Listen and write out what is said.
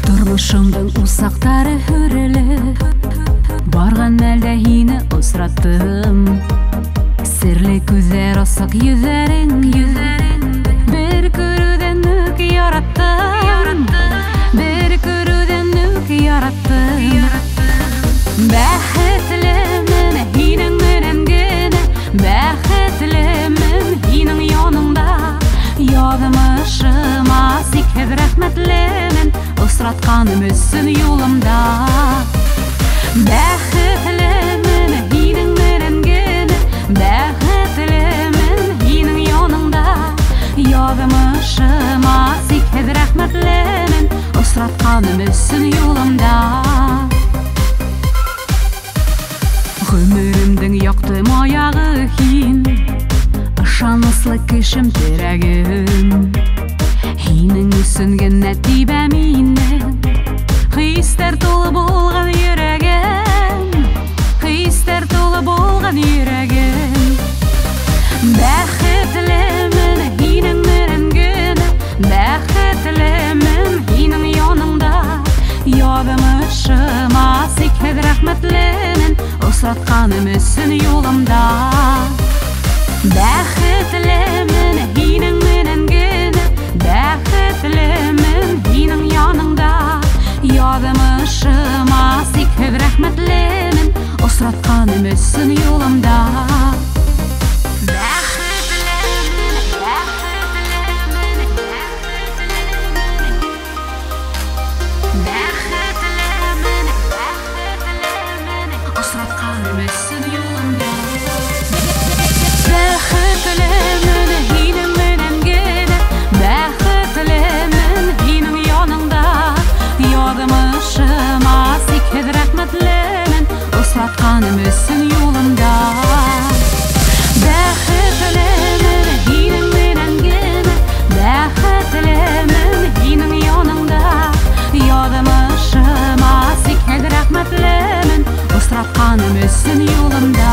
Turmuşumdың усақтары хүріліп, барған әлді хині ұсыраттым. Сірлі көзер осық юзерің, бір көруден үк яраттым, бір көруден үк яраттым. Бәхетлімін хинің менен гені, бәхетлімін хинің яныңда. Ядымышыма сикхед рәхметлімін, ұсыратқаным өссін юлымда. Бәхетлімін хинің менен гені, бәхетлімін хинің яныңда. Ядымышыма сикхед рәхметлімін, ұсыратқаным өссін юлымда. Ғүмірімдің яқты маяғы хин, ышаныслы кішім терәгім. Хинің үсінген нәтибә миннің, хистер толы болған йөрәгім, хистер толы болған йөрәгім. Бәхетлімін хинің менен гені, бәхетлімін хинің яныңда. Ядымышыма сикхед рәхметлімін, ұсыратқаным өссін юлымда. Бәхетлімін хинің менен гені, бәхетлімін хинің яныңда. Ядымышыма сикхед рәхметлімін, ұсыратқаным өссін юлымда. Ұсыратқаным өссін юлымда. Бәхетлімін хинің менен гені, бәхетлімін хинің яныңда. Ядымышыма сикхед рәхметлімін, ұсыратқаным өссін юлымда.